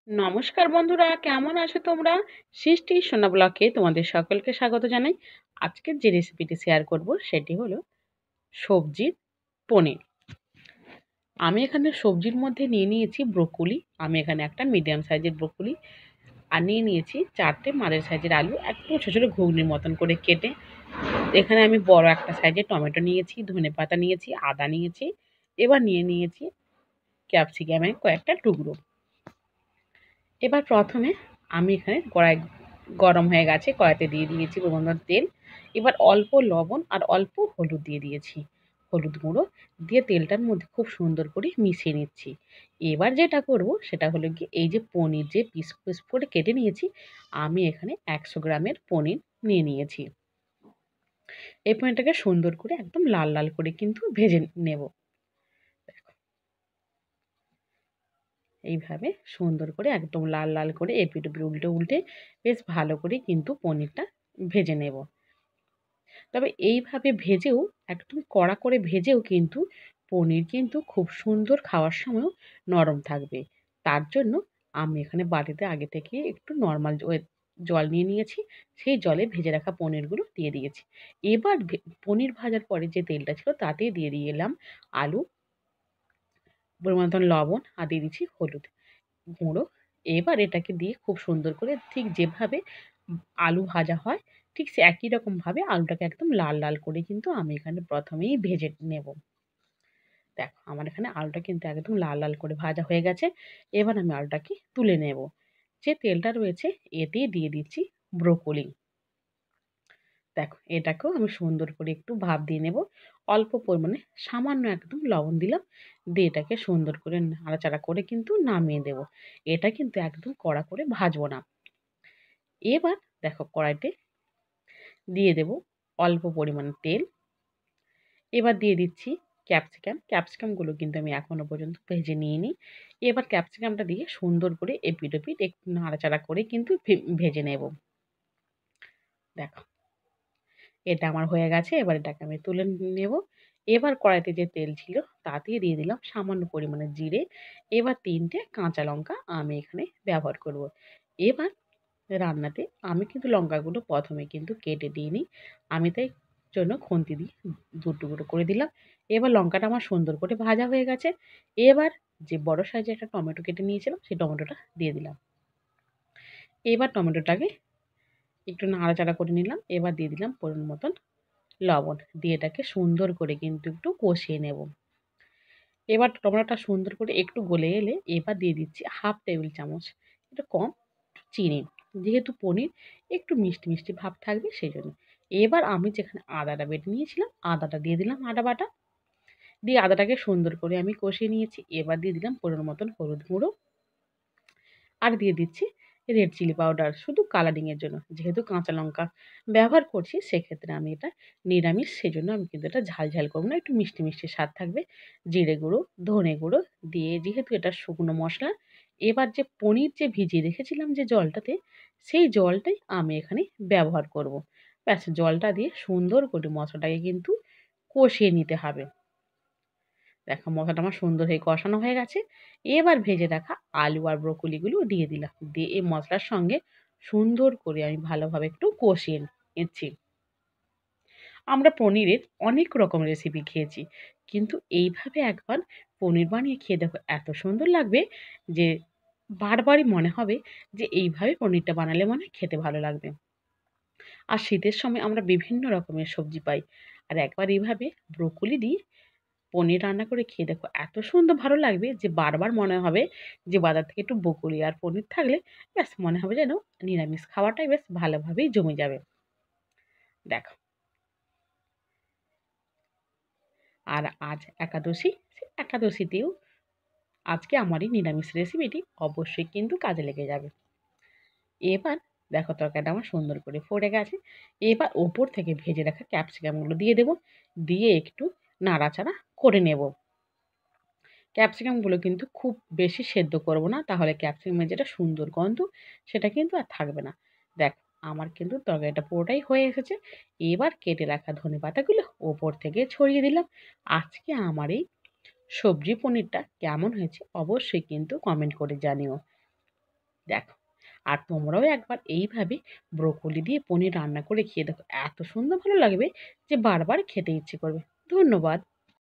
নমস্কার বন্ধুরা, কেমন আছো তোমরা? সৃষ্টি সোনা ব্লকে তোমাদের সকলকে স্বাগত জানাই। আজকের যে রেসিপিটি শেয়ার করব সেটি হলো সবজির পনির। আমি এখানে সবজির মধ্যে নিয়ে নিয়েছি ব্রোকলি। আমি এখানে একটা মিডিয়াম সাইজের ব্রোকলি আর নিয়ে নিয়েছি 4টে মাঝারি সাইজের আলু, একটু ছোটো ছোটো ঘুগনির মতন করে কেটে। এখানে আমি বড় একটা সাইজের টমেটো নিয়েছি, ধনেপাতা নিয়েছি, আদা নিয়েছি। এবার নিয়ে নিয়েছি ক্যাপসিকামের কয়েকটা টুকরো। এবার প্রথমে আমি এখানে কড়াই গরম হয়ে গেছে, কড়াইতে দিয়ে দিয়েছি পরিমাণ তেল। এবার অল্প লবণ আর অল্প হলুদ দিয়ে দিয়েছি, হলুদ গুঁড়ো দিয়ে তেলটার মধ্যে খুব সুন্দর করে মিশিয়ে নিচ্ছি। এবার যেটা করব সেটা হলো গিয়ে এই যে পনির যে পিস পিস করে কেটে নিয়েছি, আমি এখানে 100 গ্রামের পনির নিয়ে নিয়েছি। এই পনিরটাকে সুন্দর করে একদম লাল লাল করে কিন্তু ভেজে নেব। এইভাবে সুন্দর করে একদম লাল লাল করে এপিঠ ওপিঠ উল্টে উল্টে বেশ ভালো করে কিন্তু পনিরটা ভেজে নেব। তবে এইভাবে ভেজেও, একদম কড়া করে ভেজেও কিন্তু পনির কিন্তু খুব সুন্দর খাওয়ার সময়ও নরম থাকবে। তার জন্য আমি এখানে বাটিতে আগে থেকে একটু নর্মাল জল নিয়ে নিয়েছি, সেই জলে ভেজে রাখা পনিরগুলো দিয়ে দিয়েছি। এবার পনির ভাজার পরে যে তেলটা ছিল তাতেই দিয়ে এলাম আলু, পরিমাণ মতন লবণ আর দিয়ে দিচ্ছি হলুদ গুঁড়ো। এবার এটাকে দিয়ে খুব সুন্দর করে ঠিক যেভাবে আলু ভাজা হয়, ঠিক সে একই রকমভাবে আলুটাকে একদম লাল লাল করে কিন্তু আমি এখানে প্রথমেই ভেজে নেব। দেখো আমার এখানে আলুটা কিন্তু একদম লাল লাল করে ভাজা হয়ে গেছে। এবার আমি আলুটাকে তুলে নেব। যে তেলটা রয়েছে এতেই দিয়ে দিচ্ছি ব্রোকলি। দেখো এটাকেও আমি সুন্দর করে একটু ভাপ দিয়ে নেব। অল্প পরিমাণে সামান্য একদম লবণ দিলাম, দিয়ে এটাকে সুন্দর করে নাড়াচাড়া করে কিন্তু নামিয়ে দেব। এটা কিন্তু একদম কড়া করে ভাজবো না। এবার দেখো কড়াইতে দিয়ে দেব অল্প পরিমাণে তেল। এবার দিয়ে দিচ্ছি ক্যাপসিকাম। ক্যাপসিকামগুলো কিন্তু আমি এখনো পর্যন্ত ভেজে নিইনি। এবার ক্যাপসিকামটা দিয়ে সুন্দর করে এপিঠ ওপিঠ একটু নাড়াচাড়া করে কিন্তু ভেজে নেব। দেখো এটা আমার হয়ে গেছে। এবার এটাকে আমি তুলে নেব। এবার কড়াইতে যে তেল ছিল তাতেই দিয়ে দিলাম সামান্য পরিমাণে জিরে। এবার ৩টে কাঁচা লঙ্কা আমি এখানে ব্যবহার করব। এবার রান্নাতে আমি কিন্তু লঙ্কাগুলো প্রথমে কিন্তু কেটে দিইনি। আমি তাই জন্য খুন্তি দিয়ে দু টুকরো করে দিলাম। এবার লঙ্কাটা আমার সুন্দর করে ভাজা হয়ে গেছে। এবার যে বড় সাইজের একটা টমেটো কেটে নিয়েছিলাম সেই টমেটোটা দিয়ে দিলাম। এবার টমেটোটাকে একটু নাড়াচাড়া করে নিলাম। এবার দিয়ে দিলাম পরিমাণ মতন লবণ। দিয়ে এটাকে সুন্দর করে কিন্তু একটু কষিয়ে নেব। এবার টমেটোটা সুন্দর করে একটু গলে এলে এবার দিয়ে দিচ্ছি 1/2 টেবিল চামচ, একটু কম, চিনি। যেহেতু পনির একটু মিষ্টি মিষ্টি ভাব থাকবে সেই জন্য। এবার আমি যেখানে আদাটা বেটে নিয়েছিলাম আদাটা দিয়ে দিলাম, আদা বাটা। দিয়ে আদাটাকে সুন্দর করে আমি কষিয়ে নিয়েছি। এবার দিয়ে দিলাম পরিমাণ মতন হলুদ গুঁড়ো আর দিয়ে দিচ্ছি রেড চিলি পাউডার, শুধু কালারিংয়ের জন্য। যেহেতু কাঁচা লঙ্কা ব্যবহার করছি সেক্ষেত্রে আমি এটা নিরামিষ, সেজন্য আমি কিন্তু এটা ঝাল ঝাল করব না, একটু মিষ্টি মিষ্টি স্বাদ থাকবে। জিরে গুঁড়ো, ধনে গুঁড়ো দিয়ে, যেহেতু এটা শুকনো মশলা, এবার যে পনির যে ভিজিয়ে রেখেছিলাম যে জলটাতে, সেই জলটাই আমি এখানে ব্যবহার করব। ব্যাস জলটা দিয়ে সুন্দর করে মশলাটাকে কিন্তু কষিয়ে নিতে হবে। দেখো মশলাটা আমার সুন্দর হয়ে কষানো হয়ে গেছে। এবার ভেজে রাখা আলু আর ব্রোকলিগুলো দিয়ে দিলাম। দিয়ে এই মশলার সঙ্গে সুন্দর করে আমি ভালোভাবে একটু কষিয়ে নিচ্ছি। আমরা পনিরের অনেক রকম রেসিপি খেয়েছি, কিন্তু এইভাবে একবার পনির বানিয়ে খেয়ে দেখো, এত সুন্দর লাগবে যে বারবারই মনে হবে যে এইভাবে পনিরটা বানালে মনে হয় খেতে ভালো লাগবে। আর শীতের সময় আমরা বিভিন্ন রকমের সবজি পাই, আর একবার এইভাবে ব্রোকলি দিয়ে পনির রান্না করে খেয়ে দেখো, এত সুন্দর ভালো লাগবে যে বারবার মনে হবে যে বাজার থেকে একটু বকুলি আর পনির থাকলে ব্যাস মনে হবে যেন নিরামিষ খাওয়াটাই বেশ ভালোভাবেই জমে যাবে। দেখো, আর আজ একাদশী, সে একাদশীতেও আজকে আমার এই নিরামিষ রেসিপিটি অবশ্যই কিন্তু কাজে লেগে যাবে। এবার দেখো তরকারিটা আমার সুন্দর করে ফুটে গেছে। এবার ওপর থেকে ভেজে রাখা ক্যাপসিকামগুলো দিয়ে দেবো, দিয়ে একটু নাড়াচাড়া করে নেব। ক্যাপসিকামগুলো কিন্তু খুব বেশি সেদ্ধ করব না, তাহলে ক্যাপসিকামের যেটা সুন্দর গন্ধ সেটা কিন্তু আর থাকবে না। দেখো আমার কিন্তু তরকারিটা পুরোটাই হয়ে এসেছে। এবার কেটে রাখা ধনেপাতাগুলো ওপর থেকে ছড়িয়ে দিলাম। আজকে আমার এই সবজি পনিরটা কেমন হয়েছে অবশ্যই কিন্তু কমেন্ট করে জানিও। দেখো, আর তোমরাও একবার এইভাবে ব্রোকলি দিয়ে পনির রান্না করে খেয়ে দেখো। এত সুন্দর ভালো লাগবে যে বারবার খেতে ইচ্ছে করবে। ধন্যবাদ।